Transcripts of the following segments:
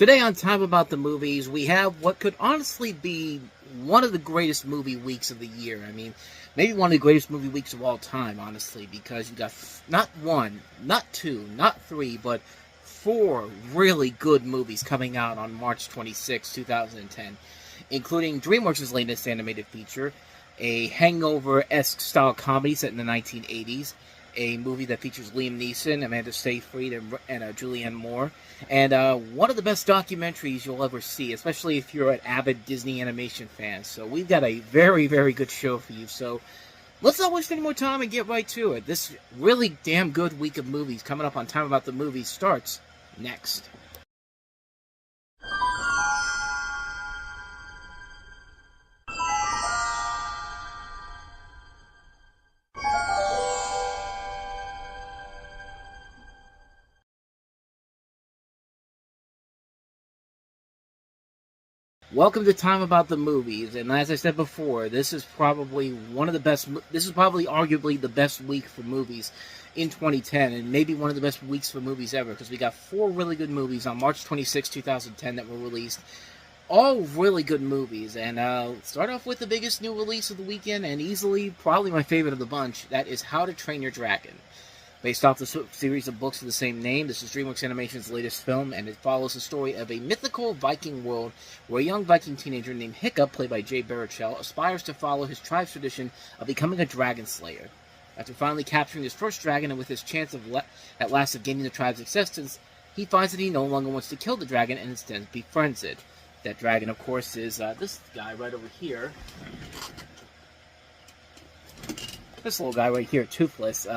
Today on Time About the Movies, we have what could honestly be one of the greatest movie weeks of the year. I mean, maybe one of the greatest movie weeks of all time, honestly, because you got not one, not two, not three, but four really good movies coming out on March 26, 2010, including DreamWorks' latest animated feature, a Hangover-esque style comedy set in the 1980s, a movie that features Liam Neeson, Amanda Seyfried, and Julianne Moore, and one of the best documentaries you'll ever see, especially if you're an avid Disney animation fan. So we've got a very, very good show for you. So let's not waste any more time and get right to it. This really damn good week of movies coming up on Time About the Movies starts next. Welcome to Time About the Movies, and as I said before, this is probably arguably the best week for movies in 2010, and maybe one of the best weeks for movies ever, because we got four really good movies on March 26, 2010 that were released. All really good movies, and start off with the biggest new release of the weekend, and easily probably my favorite of the bunch. That is How to Train Your Dragon. Based off the series of books of the same name, this is DreamWorks Animation's latest film, and it follows the story of a mythical Viking world where a young Viking teenager named Hiccup, played by Jay Baruchel, aspires to follow his tribe's tradition of becoming a dragon slayer. After finally capturing his first dragon and with his chance at last of gaining the tribe's acceptance, he finds that he no longer wants to kill the dragon and instead befriends it. That dragon, of course, is this guy right over here. This little guy right here, Toothless.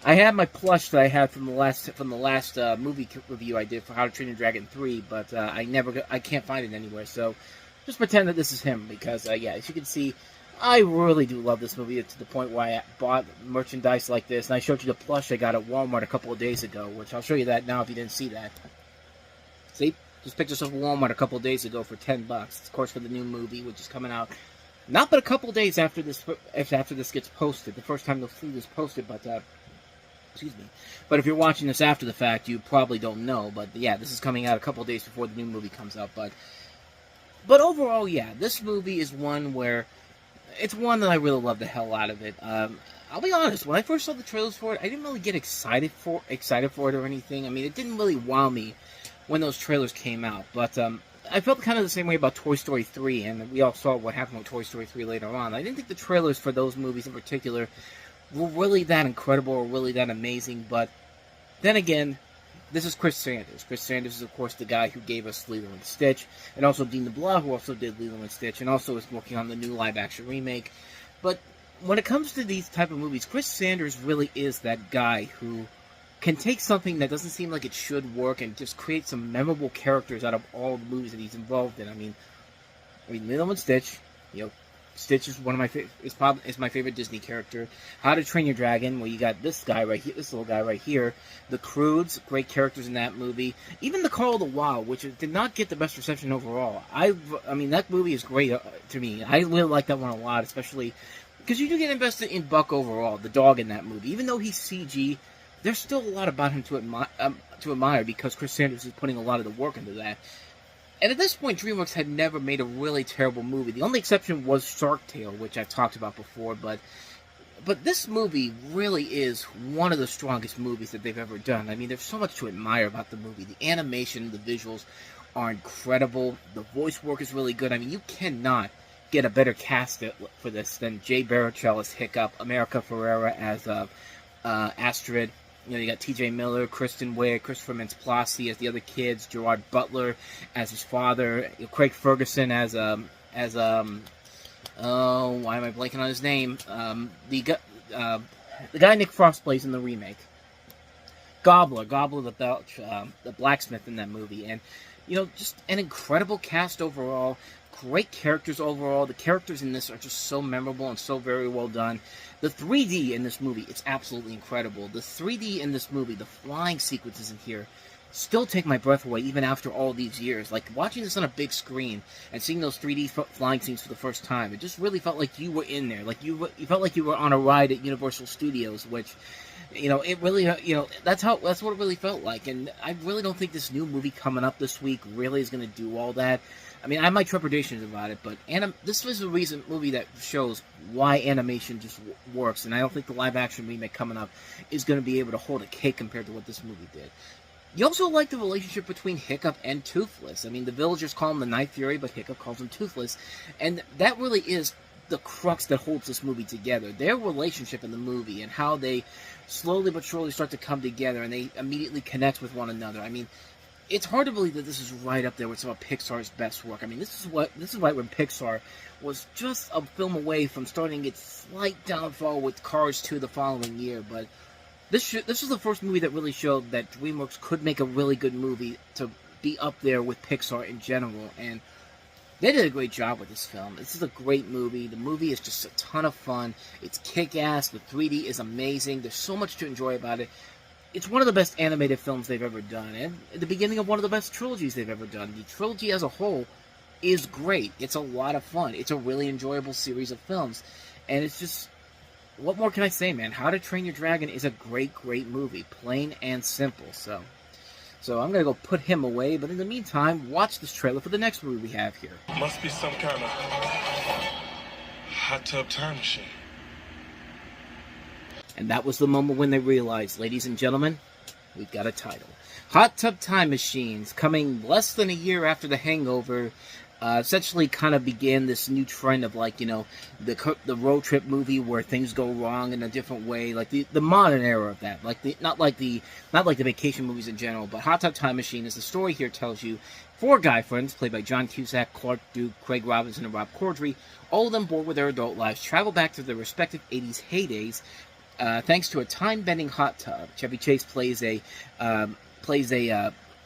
I had my plush that I had from the last movie review I did for How to Train Your Dragon 3, but I can't find it anywhere. So just pretend that this is him, because yeah, as you can see, I really do love this movie to the point where I bought merchandise like this, and I showed you the plush I got at Walmart a couple of days ago, which I'll show you that now if you didn't see that. See, just picked this up at Walmart a couple of days ago for $10. Of course, for the new movie, which is coming out not but a couple of days after this gets posted. The first time you'll see this posted, but excuse me. But if you're watching this after the fact, you probably don't know. But yeah, this is coming out a couple of days before the new movie comes out. But overall, yeah, this movie is one where it's one that I really love the hell out of it. I'll be honest, when I first saw the trailers for it, I didn't really get excited for it or anything. I mean, it didn't really wow me when those trailers came out. But I felt kind of the same way about Toy Story 3, and we all saw what happened with Toy Story 3 later on. I didn't think the trailers for those movies in particular were really that incredible or really that amazing, but then again, this is Chris Sanders. Chris Sanders is, of course, the guy who gave us Lilo and Stitch, and also Dean DeBlois, who also did Lilo and Stitch, and also is working on the new live-action remake. But when it comes to these type of movies, Chris Sanders really is that guy who can take something that doesn't seem like it should work and just create some memorable characters out of all the movies that he's involved in. I mean, Lilo and Stitch, you know, Stitch is one of my is my favorite Disney character. How to Train Your Dragon, where you got this guy right here, this little guy right here. The Croods, great characters in that movie. Even The Call of the Wild, which did not get the best reception overall. I mean, that movie is great to me. I really like that one a lot, especially because you do get invested in Buck overall, the dog in that movie. Even though he's CG, there's still a lot about him to admire because Chris Sanders is putting a lot of the work into that. And at this point, DreamWorks had never made a really terrible movie. The only exception was Shark Tale, which I've talked about before, but this movie really is one of the strongest movies that they've ever done. I mean, there's so much to admire about the movie. The animation, the visuals are incredible. The voice work is really good. I mean, you cannot get a better cast for this than Jay Baruchel as Hiccup, America Ferrera as Astrid. You know, you got T.J. Miller, Kristen Wiig, Christopher Mintz-Plasse as the other kids, Gerard Butler as his father, Craig Ferguson as why am I blanking on his name? The guy Nick Frost plays in the remake. Gobbler the blacksmith in that movie, and you know, just an incredible cast overall. Great characters overall. The characters in this are just so memorable and so very well done. The 3D in this movie, it's absolutely incredible. The 3D in this movie, the flying sequences in here, still take my breath away even after all these years. Like, watching this on a big screen and seeing those 3D flying scenes for the first time, it just really felt like you were in there. Like, you felt like you were on a ride at Universal Studios, which, you know, it really, you know, that's what it really felt like. And I really don't think this new movie coming up this week really is going to do all that. I mean, I have my trepidations about it, but this was a recent movie that shows why animation just works, and I don't think the live-action remake coming up is going to be able to hold a cake compared to what this movie did. You also like the relationship between Hiccup and Toothless. I mean, the villagers call him the Night Fury, but Hiccup calls him Toothless, and that really is the crux that holds this movie together. Their relationship in the movie and how they slowly but surely start to come together, and they immediately connect with one another. I mean, it's hard to believe that this is right up there with some of Pixar's best work. I mean, this is right when Pixar was just a film away from starting its slight downfall with Cars 2 the following year. But this is the first movie that really showed that DreamWorks could make a really good movie to be up there with Pixar in general. And they did a great job with this film. This is a great movie. The movie is just a ton of fun. It's kick-ass. The 3D is amazing. There's so much to enjoy about it. It's one of the best animated films they've ever done, and at the beginning of one of the best trilogies they've ever done. The trilogy as a whole is great. It's a lot of fun. It's a really enjoyable series of films, and it's just, what more can I say, man? How to Train Your Dragon is a great, great movie, plain and simple. So I'm gonna go put him away, but in the meantime, watch this trailer for the next movie we have here. Must be some kind of hot tub time machine. And that was the moment when they realized, ladies and gentlemen, we've got a title. Hot Tub Time Machines, coming less than a year after The Hangover, essentially kind of began this new trend of, like, you know, the road trip movie where things go wrong in a different way, like the modern era of that, like not like the vacation movies in general. But Hot Tub Time Machine, as the story here tells you, 4 guy friends, played by John Cusack, Clark Duke, Craig Robinson, and Rob Corddry, all of them bored with their adult lives, travel back to their respective 80s heydays, thanks to a time-bending hot tub. Chevy Chase plays a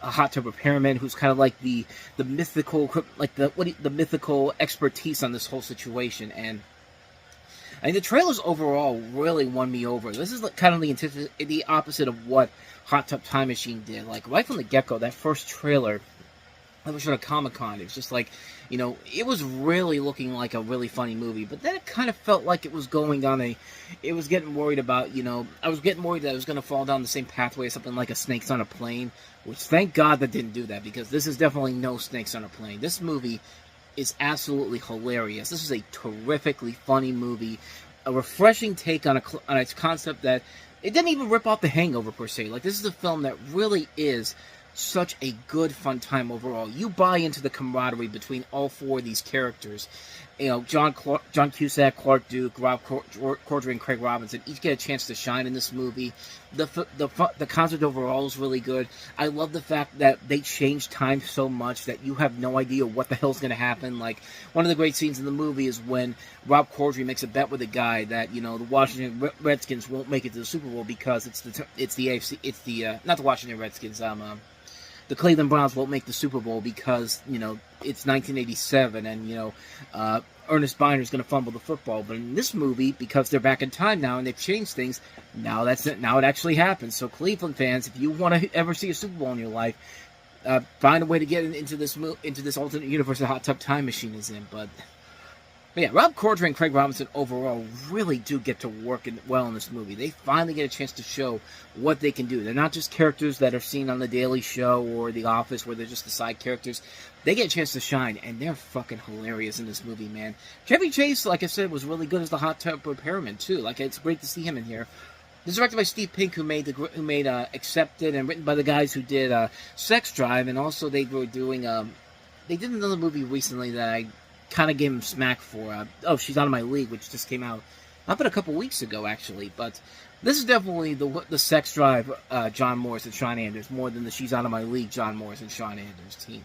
hot tub repairman who's kind of like the mythical, like the mythical expertise on this whole situation. And I mean, the trailers overall really won me over. This is kind of the opposite of what Hot Tub Time Machine did. Like, right from the get-go, that first trailer that was shot at Comic-Con, it was just like, you know, it was really looking like a really funny movie, but then it kind of felt like it was going on it was getting worried about, you know, I was getting worried that it was going to fall down the same pathway as something like a Snakes on a Plane, which thank God that didn't do that, because this is definitely no Snakes on a Plane. This movie is absolutely hilarious. This is a terrifically funny movie, a refreshing take on its concept that it didn't even rip off The Hangover per se. Like, this is a film that really is such a good, fun time overall. You buy into the camaraderie between all 4 of these characters. You know, John Cusack, Clark Duke, Rob Corddry, and Craig Robinson each get a chance to shine in this movie. The concept overall is really good. I love the fact that they change time so much that you have no idea what the hell's going to happen. Like, one of the great scenes in the movie is when Rob Corddry makes a bet with a guy that, you know, the Washington Redskins won't make it to the Super Bowl because not the Washington Redskins, the Cleveland Browns won't make the Super Bowl because, you know, it's 1987 and, you know, Ernest Biner's going to fumble the football. But in this movie, because they're back in time now and they've changed things, now it actually happens. So Cleveland fans, if you want to ever see a Super Bowl in your life, find a way to get into this alternate universe that Hot Tub Time Machine is in. But yeah, Rob Corddry and Craig Robinson overall really do get to work well in this movie. They finally get a chance to show what they can do. They're not just characters that are seen on The Daily Show or The Office where they're just the side characters. They get a chance to shine, and they're fucking hilarious in this movie, man. Chevy Chase, like I said, was really good as the hot tub repairman, too. Like, it's great to see him in here. This is directed by Steve Pink, who made Accepted, and written by the guys who did Sex Drive, and also they were doing they did another movie recently that I kind of gave him smack for. She's Out of My League, which just came out not but a couple weeks ago, actually. But this is definitely the Sex Drive John Morris and Sean Anders more than the She's Out of My League John Morris and Sean Anders team.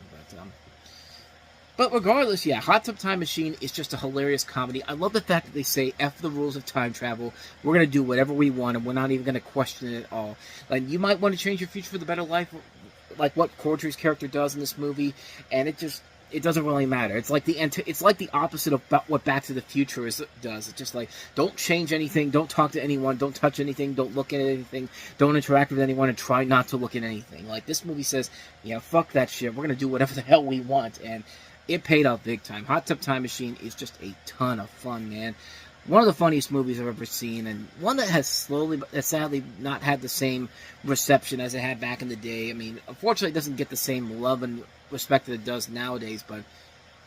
But regardless, yeah, Hot Tub Time Machine is just a hilarious comedy. I love the fact that they say, F the rules of time travel. We're going to do whatever we want, and we're not even going to question it at all. Like, you might want to change your future for the better life, like what Corddry's character does in this movie, and it just, it doesn't really matter. It's like it's like the opposite of what Back to the Future does. It's just like, don't change anything, don't talk to anyone, don't touch anything, don't look at anything, don't interact with anyone, and try not to look at anything. Like, this movie says, yeah, fuck that shit. We're gonna do whatever the hell we want, and it paid off big time. Hot Tub Time Machine is just a ton of fun, man. One of the funniest movies I've ever seen, and one that has slowly but sadly not had the same reception as it had back in the day. I mean, unfortunately, it doesn't get the same love and respect that it does nowadays, but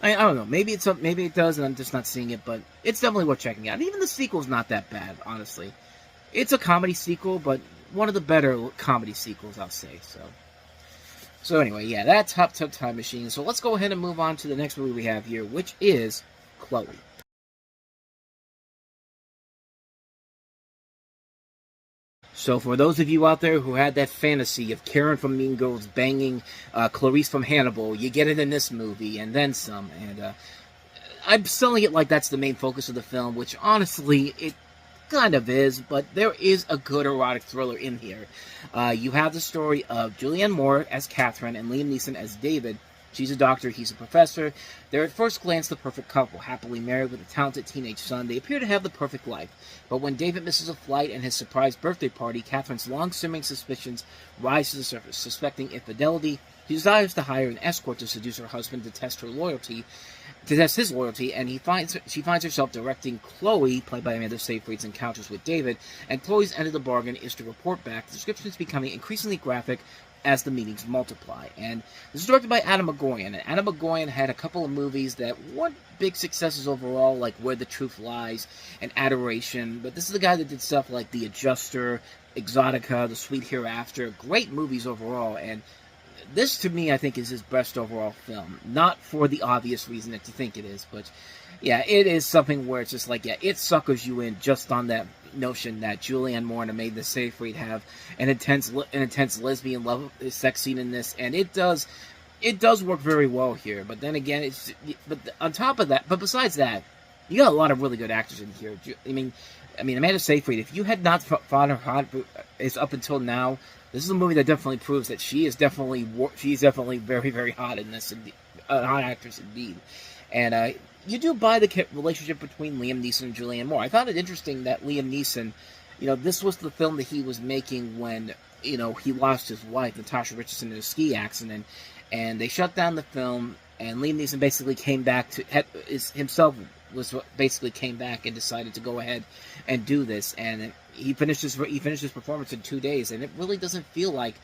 I don't know. Maybe it does, and I'm just not seeing it, but it's definitely worth checking out. And even the sequel's not that bad, honestly. It's a comedy sequel, but one of the better comedy sequels, I'll say. So anyway, yeah, that's Hot Tub Time Machine. So let's go ahead and move on to the next movie we have here, which is Chloe. So for those of you out there who had that fantasy of Karen from Mean Girls banging Clarice from Hannibal, you get it in this movie, and then some. And I'm selling it like that's the main focus of the film, which honestly, it kind of is, but there is a good erotic thriller in here. You have the story of Julianne Moore as Catherine and Liam Neeson as David. She's a doctor, he's a professor. They're at first glance the perfect couple, happily married with a talented teenage son. They appear to have the perfect life. But when David misses a flight and his surprise birthday party, Catherine's long-simmering suspicions rise to the surface. Suspecting infidelity, she desires to hire an escort to seduce her husband to test his loyalty, and she finds herself directing Chloe, played by Amanda Seyfried's encounters with David, and Chloe's end of the bargain is to report back. The description is becoming increasingly graphic as the meetings multiply. And this is directed by Adam McGoyan. And Adam McGoyan had a couple of movies that weren't big successes overall, like Where the Truth Lies and Adoration. But this is the guy that did stuff like The Adjuster, Exotica, The Sweet Hereafter. Great movies overall. And this, to me, I think is his best overall film. Not for the obvious reason that you think it is, but yeah, it is something where it's just like, yeah, it suckers you in just on that notion that Julianne Moore and Amanda Seyfried have an intense lesbian love sex scene in this, and it does work very well here. But then again, on top of that, but besides that, you got a lot of really good actors in here. I mean, Amanda Seyfried, if you had not found her hot is up until now, this is a movie that definitely proves that she's definitely very, very hot in this, hot actress indeed. And you do buy the relationship between Liam Neeson and Julianne Moore. I found it interesting that Liam Neeson, this was the film that he was making when, he lost his wife, Natasha Richardson, in a ski accident, and they shut down the film, and Liam Neeson basically came back came back and decided to go ahead and do this, and he finished his performance in 2 days, and it really doesn't feel like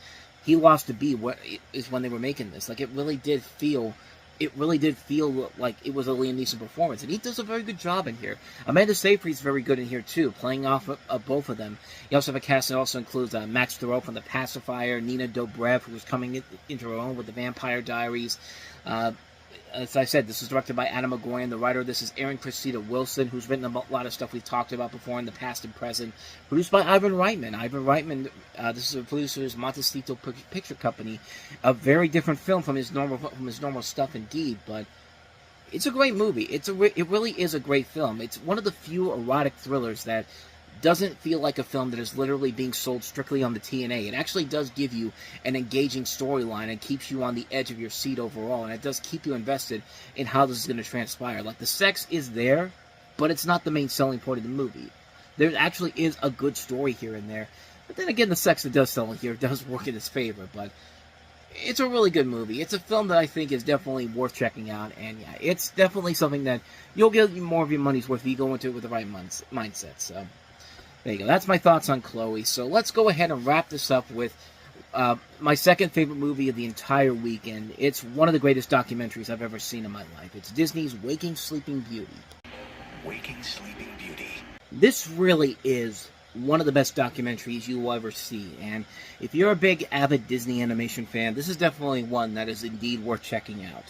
he lost a beat when they were making this. Like, it really did feel like it was a Liam Neeson performance, and he does a very good job in here. Amanda Seyfried's very good in here too, playing off of both of them. You also have a cast that also includes Max Thoreau from The Pacifier, Nina Dobrev, who was coming into her own with The Vampire Diaries. As I said, this is directed by Adam McGoyan. The writer of this is Erin Cressida Wilson, who's written a lot of stuff we've talked about before in the past and present. Produced by Ivan Reitman. This is a producer of Montecito Picture Company. A very different film from his normal stuff, indeed. But it's a great movie. It really is a great film. It's one of the few erotic thrillers that doesn't feel like a film that is literally being sold strictly on the TNA. It actually does give you an engaging storyline and keeps you on the edge of your seat overall, and it does keep you invested in how this is going to transpire. Like, the sex is there, but it's not the main selling point of the movie. There actually is a good story here and there, but then again, the sex that does sell here does work in its favor. But it's a really good movie. It's a film that I think is definitely worth checking out, and yeah, it's definitely something that you'll get more of your money's worth if you go into it with the right mindset. So there you go. That's my thoughts on Chloe. So let's go ahead and wrap this up with my second favorite movie of the entire weekend. It's one of the greatest documentaries I've ever seen in my life. It's Disney's Waking Sleeping Beauty. Waking Sleeping Beauty. This really is one of the best documentaries you will ever see. And if you're a big, avid Disney animation fan, this is definitely one that is indeed worth checking out.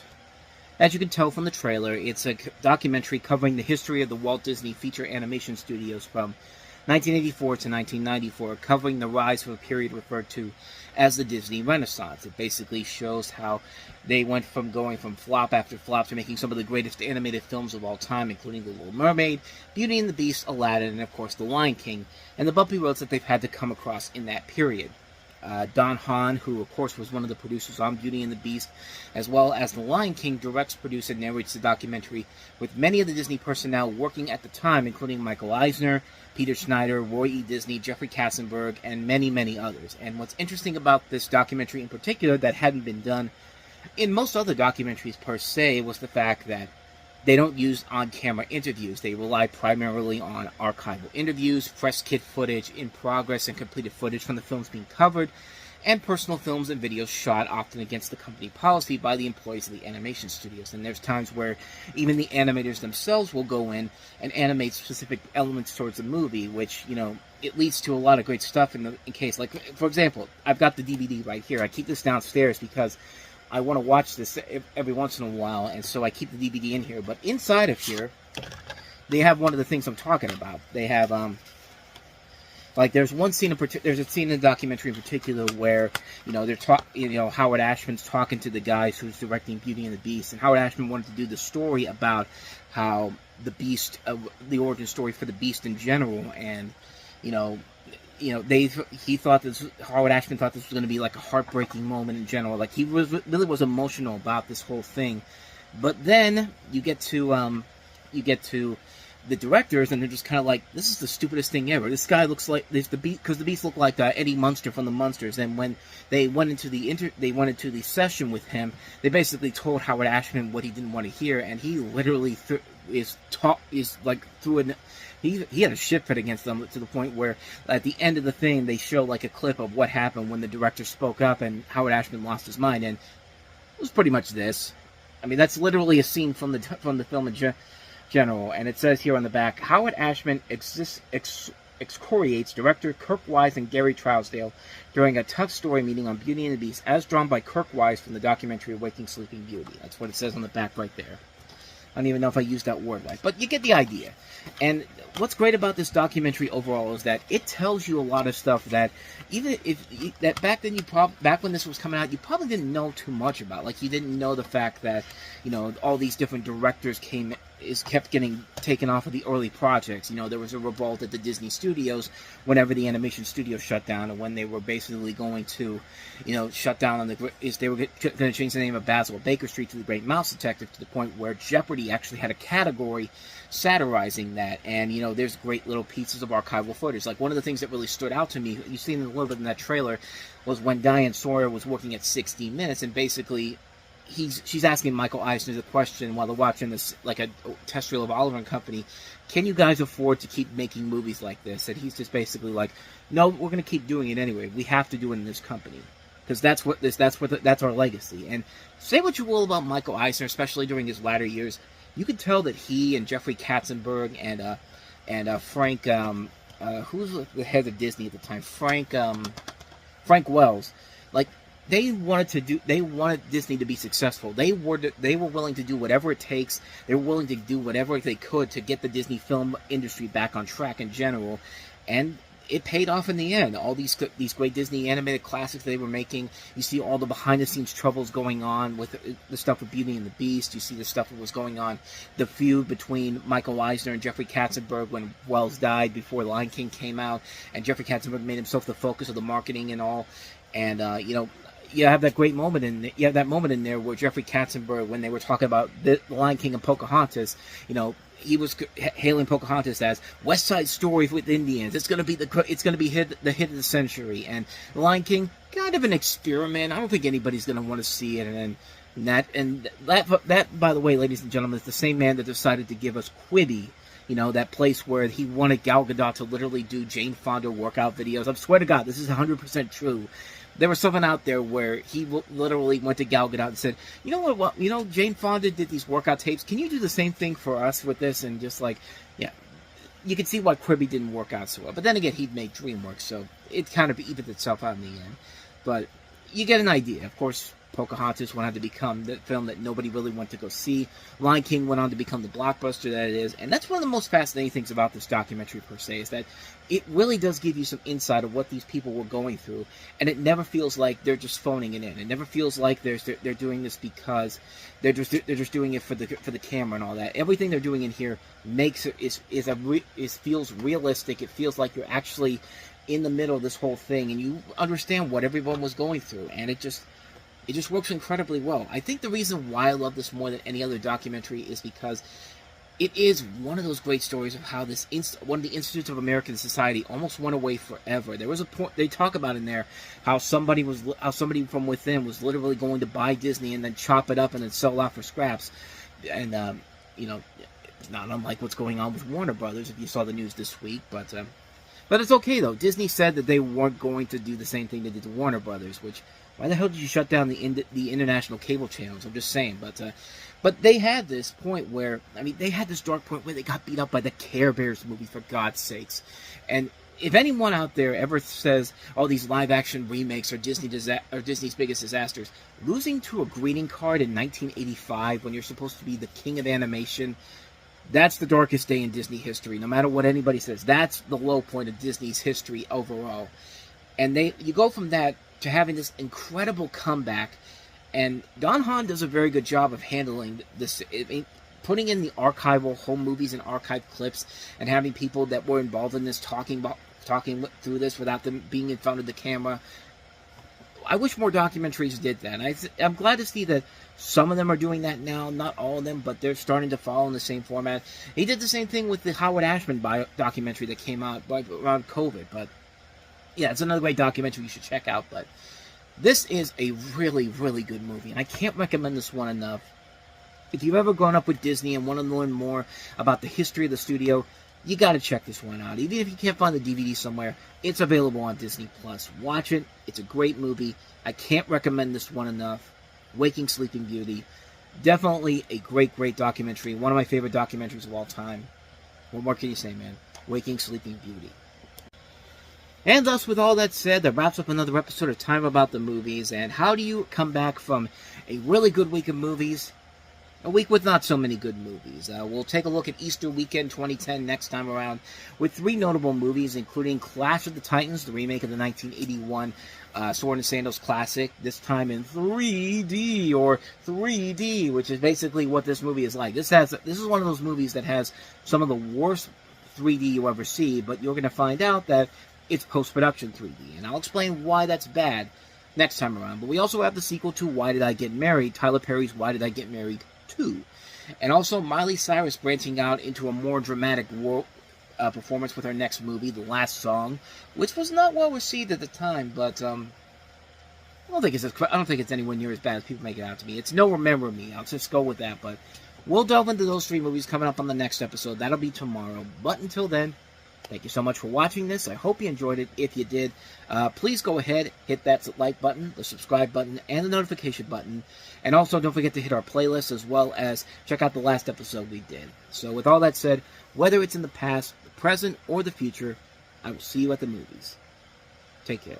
As you can tell from the trailer, it's a documentary covering the history of the Walt Disney Feature Animation Studios from 1984 to 1994, covering the rise of a period referred to as the Disney Renaissance. It basically shows how they went from going from flop after flop to making some of the greatest animated films of all time, including The Little Mermaid, Beauty and the Beast, Aladdin, and of course The Lion King, and the bumpy roads that they've had to come across in that period. Don Hahn, who of course was one of the producers on Beauty and the Beast, as well as The Lion King, directs, produces, and narrates the documentary, with many of the Disney personnel working at the time, including Michael Eisner, Peter Schneider, Roy E. Disney, Jeffrey Katzenberg, and many, many others. And what's interesting about this documentary in particular that hadn't been done in most other documentaries per se was the fact that they don't use on-camera interviews. They rely primarily on archival interviews, press kit footage in progress, and completed footage from the films being covered, and personal films and videos shot often against the company policy by the employees of the animation studios. And there's times where even the animators themselves will go in and animate specific elements towards the movie, which, you know, it leads to a lot of great stuff in case. Like, for example, I've got the DVD right here. I keep this downstairs because I want to watch this every once in a while, and so I keep the DVD in here. But inside of here, they have one of the things I'm talking about. They have, like, there's one scene there's a scene in the documentary in particular where, you know, Howard Ashman's talking to the guys who's directing Beauty and the Beast, and Howard Ashman wanted to do the story about how the Beast, the origin story for the Beast in general, and, Howard Ashman thought this was going to be like a heartbreaking moment in general. Like, he really was emotional about this whole thing. But then you get to the directors, and they're just kind of like, this is the stupidest thing ever. This guy looks like the Beast, because the Beast looked like Eddie Munster from the Munsters. And when they went into the session with him, they basically told Howard Ashman what he didn't want to hear, and he literally he had a shit fit against them, to the point where at the end of the thing they show like a clip of what happened when the director spoke up and Howard Ashman lost his mind, and it was pretty much this. I mean, that's literally a scene from the film in general, and it says here on the back, Howard Ashman excoriates director Kirk Wise and Gary Trousdale during a tough story meeting on Beauty and the Beast, as drawn by Kirk Wise from the documentary Waking Sleeping Beauty. That's what it says on the back right there. I don't even know if I used that word right, but you get the idea. And what's great about this documentary overall is that it tells you a lot of stuff that even that back then back when this was coming out, you probably didn't know too much about. Like, you didn't know the fact that, you know, all these different directors kept getting taken off of the early projects. You know, there was a revolt at the Disney studios whenever the animation studio shut down, and when they were basically going to, you know, shut down they were going to change the name of Basil Baker Street to The Great Mouse Detective, to the point where Jeopardy actually had a category satirizing that. And, you know, there's great little pieces of archival footage. Like, one of the things that really stood out to me, you've seen a little bit in that trailer, was when Diane Sawyer was working at 60 Minutes, and basically she's asking Michael Eisner the question while they're watching this, like a test reel of Oliver and Company, can you guys afford to keep making movies like this? And he's just basically like, no, we're going to keep doing it anyway. We have to do it in this company, because that's our legacy. And say what you will about Michael Eisner, especially during his latter years, you could tell that he and Jeffrey Katzenberg and Frank, who was the head of Disney at the time, Frank Wells, like, they wanted Disney to be successful. They were willing to do whatever it takes. They were willing to do whatever they could to get the Disney film industry back on track in general, and it paid off in the end. All these great Disney animated classics they were making. You see all the behind-the-scenes troubles going on with the stuff with Beauty and the Beast. You see the stuff that was going on, the feud between Michael Eisner and Jeffrey Katzenberg when Wells died before The Lion King came out, and Jeffrey Katzenberg made himself the focus of the marketing and all. And you have that great moment in there where Jeffrey Katzenberg, when they were talking about the Lion King and Pocahontas, you know, he was hailing Pocahontas as West Side Story with Indians. It's going to be the hit of the century. And The Lion King, kind of an experiment. I don't think anybody's going to want to see it. And that, by the way, ladies and gentlemen, is the same man that decided to give us Quibi. You know, that place where he wanted Gal Gadot to literally do Jane Fonda workout videos. I swear to God, this is 100% true. There was something out there where he literally went to Gal Gadot and said, you know what, you know, Jane Fonda did these workout tapes. Can you do the same thing for us with this? And just like, yeah, you can see why Quibi didn't work out so well. But then again, he'd made DreamWorks, so it kind of evened itself out in the end. But you get an idea. Of course, Pocahontas went on to become the film that nobody really went to go see. Lion King went on to become the blockbuster that it is. And that's one of the most fascinating things about this documentary, per se, is that it really does give you some insight of what these people were going through. And it never feels like they're just phoning it in. It never feels like they're doing this because they're just doing it for the camera and all that. Everything they're doing in here makes it feels realistic. It feels like you're actually in the middle of this whole thing, and you understand what everyone was going through, and it just works incredibly well. I think the reason why I love this more than any other documentary is because it is one of those great stories of how this one of the Institutes of American Society almost went away forever. There was a point they talk about in there how somebody from within was literally going to buy Disney and then chop it up and then sell it out for scraps, and it's not unlike what's going on with Warner Brothers if you saw the news this week. But it's okay though. Disney said that they weren't going to do the same thing they did to Warner Brothers, which why the hell did you shut down the international cable channels? I'm just saying, but they had this point where, they had this dark point where they got beat up by the Care Bears movie, for God's sakes. And if anyone out there ever says, oh, these live-action remakes are Disney's biggest disasters, losing to a greeting card in 1985 when you're supposed to be the king of animation, that's the darkest day in Disney history, no matter what anybody says. That's the low point of Disney's history overall. And you go from that to having this incredible comeback. And Don Hahn does a very good job of handling this, putting in the archival home movies and archive clips, and having people that were involved in this talking through this without them being in front of the camera. I wish more documentaries did that. And I'm glad to see that some of them are doing that now. Not all of them, but they're starting to follow in the same format. He did the same thing with the Howard Ashman documentary that came out around COVID. But yeah, it's another great documentary you should check out. But this is a really, really good movie, and I can't recommend this one enough. If you've ever grown up with Disney and want to learn more about the history of the studio, you got to check this one out. Even if you can't find the DVD somewhere, it's available on Disney+. Watch it. It's a great movie. I can't recommend this one enough. Waking Sleeping Beauty. Definitely a great, great documentary. One of my favorite documentaries of all time. What more can you say, man? Waking Sleeping Beauty. And thus, with all that said, that wraps up another episode of Time About the Movies. And how do you come back from a really good week of movies, a week with not so many good movies? We'll take a look at Easter Weekend 2010 next time around with 3 notable movies, including Clash of the Titans, the remake of the 1981 Sword and Sandals classic, this time in 3D, or 3D, which is basically what this movie is like. This is one of those movies that has some of the worst 3D you ever see, but you're going to find out that it's post-production 3D, and I'll explain why that's bad next time around. But we also have the sequel to Why Did I Get Married, Tyler Perry's Why Did I Get Married 2. And also Miley Cyrus branching out into a more dramatic performance with her next movie, The Last Song, which was not well received at the time, but I don't think it's anywhere near as bad as people make it out to be. It's no Remember Me, I'll just go with that, but we'll delve into those 3 movies coming up on the next episode. That'll be tomorrow, but until then, thank you so much for watching this. I hope you enjoyed it. If you did, please go ahead, hit that like button, the subscribe button, and the notification button. And also, don't forget to hit our playlist as well as check out the last episode we did. So with all that said, whether it's in the past, the present, or the future, I will see you at the movies. Take care.